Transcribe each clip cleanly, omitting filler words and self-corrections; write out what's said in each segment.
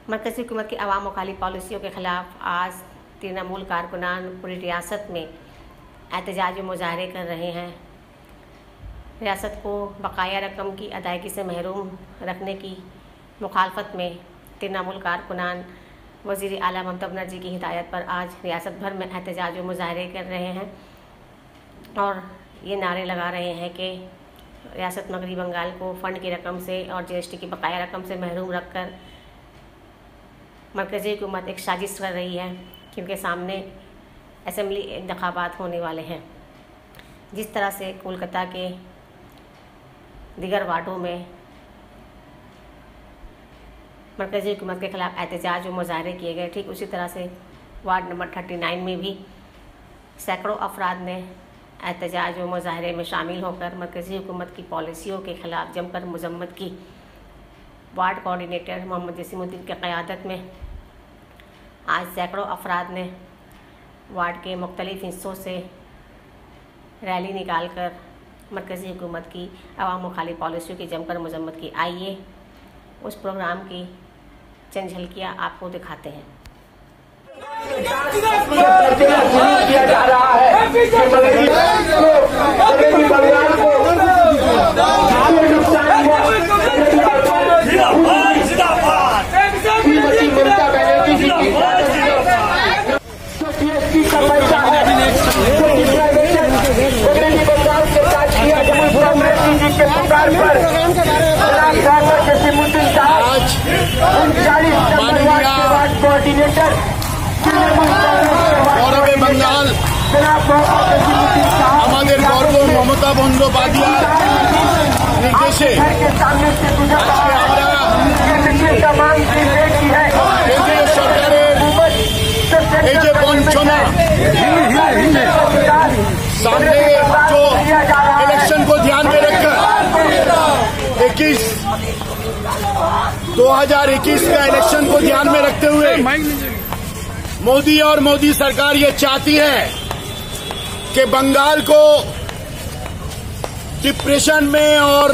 मरकजी हुकूमत की अवाम मुखाली पॉलिसियों के खिलाफ आज तृणमूल कारकुनान पूरी रियासत में एहतजाज मुजाहरे कर रहे हैं। रियासत को बकाया रकम की अदायगी से महरूम रखने की मुखालफत में तृणमूल कारकुनान वज़ीर आला ममता बनर्जी की हिदायत पर आज रियासत भर में एहतजाज मुजाहरे कर रहे हैं और ये नारे लगा रहे हैं कि रियासत मगरबी बंगाल को फ़ंड की रकम से और GST की बकाया रकम से महरूम रखकर मरकज़ी हुकूमत एक साजिश कर रही है, क्योंकि सामने असेंबली इंतखाबात होने वाले हैं। जिस तरह से कोलकाता के दीगर वार्डों में मरकज़ी हुकूमत के खिलाफ एहतजाज और मुजाहरे किए गए, ठीक उसी तरह से वार्ड नंबर 39 में भी सैकड़ों अफराद ने एहतजाज और मुजाहरे में शामिल होकर मरकज़ी हुकूमत की पॉलिसियों के खिलाफ जमकर मजम्मत की। वार्ड कोऑर्डिनेटर मोहम्मद जसीमुद्दीन की क़यादत में आज सैकड़ों अफराद ने वार्ड के मुख्तलिफ हिस्सों से रैली निकालकर मरकज़ी हुकूमत की अवाम मुखालिफ पॉलिसियों की जमकर मजम्मत की। आइए उस प्रोग्राम की चंद झलकियाँ आपको दिखाते हैं। किया जा रहा है गौरव बंगाल हमारे गौरव ममता बंदोपाध्याय निर्देशे केंद्रीय सरकारेर এই যে বঞ্চনা सामने जो इलेक्शन को ध्यान में रखकर 2021 का इलेक्शन को ध्यान में रखते हुए मोदी और मोदी सरकार ये चाहती है कि बंगाल को डिप्रेशन में और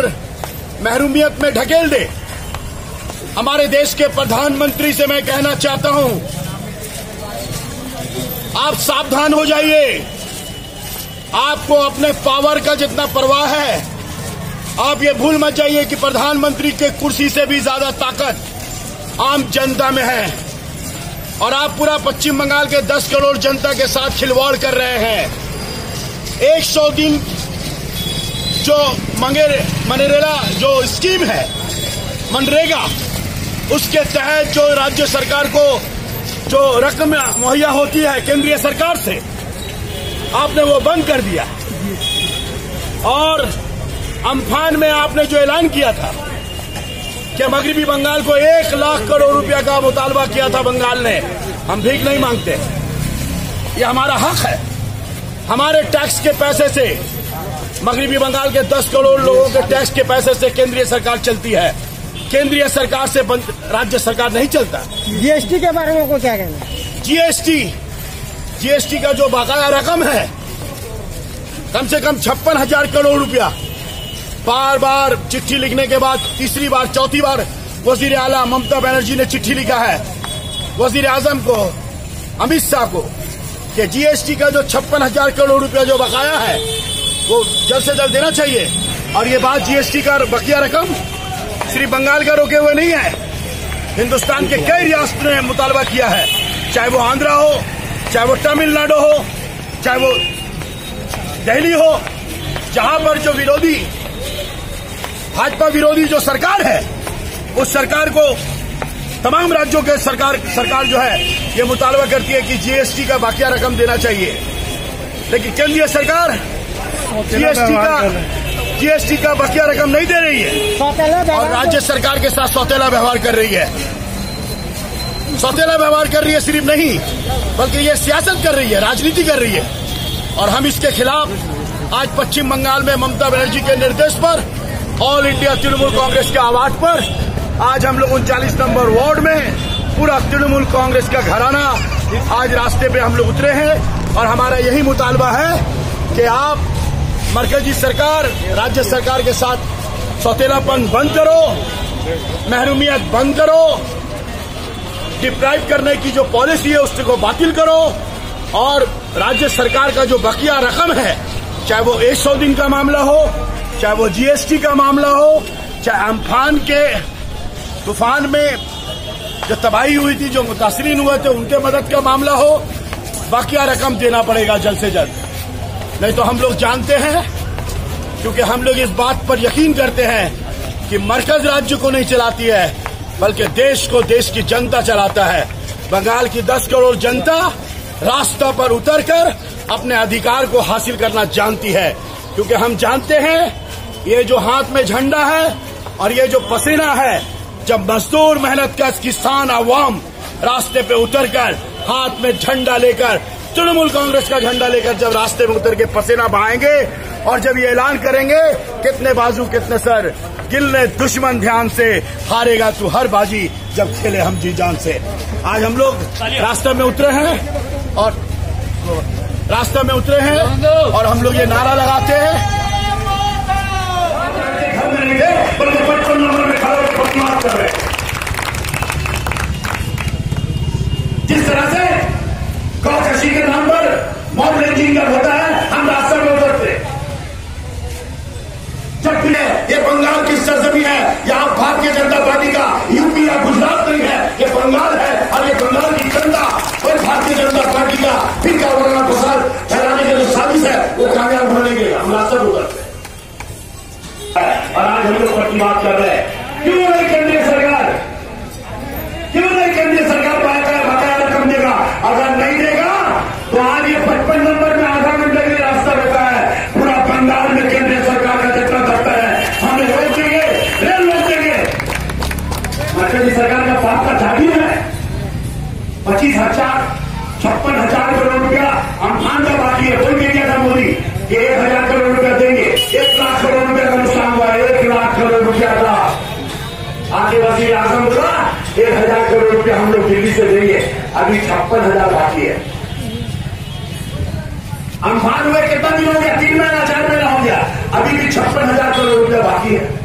महरूमियत में ढकेल दे। हमारे देश के प्रधानमंत्री से मैं कहना चाहता हूं, आप सावधान हो जाइए। आपको अपने पावर का जितना परवाह है, आप ये भूल मत जाइए कि प्रधानमंत्री के कुर्सी से भी ज्यादा ताकत आम जनता में है और आप पूरा पश्चिम बंगाल के 10 करोड़ जनता के साथ खिलवाड़ कर रहे हैं। 100 दिन जो मनरेगा जो स्कीम है मनरेगा, उसके तहत जो राज्य सरकार को जो रकम मुहैया होती है केंद्रीय सरकार से, आपने वो बंद कर दिया। और अम्फान में आपने जो ऐलान किया था कि मगरबी बंगाल को 1 लाख करोड़ रुपया का मुतालबा किया था बंगाल ने, हम भीख नहीं मांगते, ये हमारा हक है। हमारे टैक्स के पैसे से मगरबी बंगाल के 10 करोड़ लोगों के टैक्स के पैसे से केंद्रीय सरकार चलती है। केंद्रीय सरकार से राज्य सरकार नहीं चलता। GST के बारे में को क्या कहना है? GST का जो बकाया रकम है कम से कम 56,000 करोड़ रुपया, बार बार चिट्ठी लिखने के बाद तीसरी बार चौथी बार वजीर आला ममता बनर्जी ने चिट्ठी लिखा है वजीर आजम को, अमित शाह को, कि GST का जो 56,000 करोड़ रुपया जो बकाया है वो जल्द से जल्द देना चाहिए। और ये बात GST का बकिया रकम सिर्फ बंगाल का रोके हुए नहीं है, हिंदुस्तान के कई रियासतों ने मुतालबा किया है, चाहे वो आंध्रा हो, चाहे वो तमिलनाडु हो, चाहे वो दिल्ली हो, जहां पर जो विरोधी भाजपा विरोधी जो सरकार है, उस सरकार को तमाम राज्यों के सरकार जो है ये मुतालबा करती है कि GST का बाकिया रकम देना चाहिए। लेकिन केंद्रीय सरकार GST का बाकिया रकम नहीं दे रही है और राज्य सरकार के साथ सौतेला व्यवहार कर रही है। सौतेला व्यवहार कर रही है सिर्फ नहीं, बल्कि ये सियासत कर रही है, राजनीति कर रही है। और हम इसके खिलाफ आज पश्चिम बंगाल में ममता बनर्जी के निर्देश पर ऑल इंडिया तृणमूल कांग्रेस के आवाज पर आज हम लोग 39 नंबर वार्ड में पूरा तृणमूल कांग्रेस का घराना आज रास्ते पे हम लोग उतरे हैं और हमारा यही मुतालबा है कि आप मरकजी सरकार, राज्य सरकार के साथ सौतेलापन बंद करो, महरूमियत बंद करो, डिप्राइव करने की जो पॉलिसी है उसको बातिल करो और राज्य सरकार का जो बकिया रकम है, चाहे वो 100 दिन का मामला हो, चाहे वो जीएसटी का मामला हो, चाहे अम्फान के तूफान में जो तबाही हुई थी, जो मुतासरीन हुए थे उनके मदद का मामला हो, बकिया रकम देना पड़ेगा जल्द से जल्द। नहीं तो हम लोग जानते हैं, क्योंकि हम लोग इस बात पर यकीन करते हैं कि मरकज राज्य को नहीं चलाती है बल्कि देश को, देश की जनता चलाता है। बंगाल की 10 करोड़ जनता रास्ता पर उतरकर अपने अधिकार को हासिल करना जानती है, क्योंकि हम जानते हैं ये जो हाथ में झंडा है और ये जो पसीना है, जब मजदूर मेहनत का किसान अवाम रास्ते पे उतरकर हाथ में झंडा लेकर, तृणमूल कांग्रेस का झंडा लेकर जब रास्ते में उतर के पसीना बहाएंगे और जब ये ऐलान करेंगे कितने बाजू कितने सर, गिल्ले दुश्मन ध्यान से, हारेगा तू हर बाजी जब खेले हम जी जान से। आज हम लोग रास्ते में उतरे हैं और हम लोग ये नारा लगाते हैं, जिस तरह से गौकशी के नाम पर मॉब लिंचिंग का होता है, हम रास्ते में उतरते। जब भी ये बंगाल की सरजमी है, यहाँ भारतीय जनता पार्टी का यूपी या गुजरात नहीं है, ये बंगाल है और ये बंगाल की जनता और भारतीय जनता पार्टी का फिर का वर्णा प्रसार फैलाने की जो साजिश है वो कामयाब होने के हम रास्ते में उतरते। और आज हम लोग प्रतिवाद कर रहे हैं, क्यों नहीं केंद्रीय सरकार बकाया रकम देगा? अगर नहीं देगा तो आज ये 55 नंबर में आधा घंटे के लिए रास्ता रोका है। पूरा बंगाल में केंद्रीय सरकार का जितना दफ्तर है हम रोक देंगे, रेल रोक देंगे। मरकजी सरकार का बाप का जागीर है, 56,000 करोड़ रुपया अम्फान का बाकी है। कोई नहीं कहता मोदी कि 1,000 करोड़ रुपया देंगे, 1 लाख करोड़ रुपया का नुकसान हुआ, 1 लाख करोड़ रुपया का आदिवासी आजम बोला 1,000 करोड़ रुपया हम लोग दिल्ली से देंगे, अभी 56,000 बाकी है। अम्फान हुए कितना दिन हो गया? 3 महीना 4 महीना हो गया, अभी भी 56,000 करोड़ रुपया बाकी है।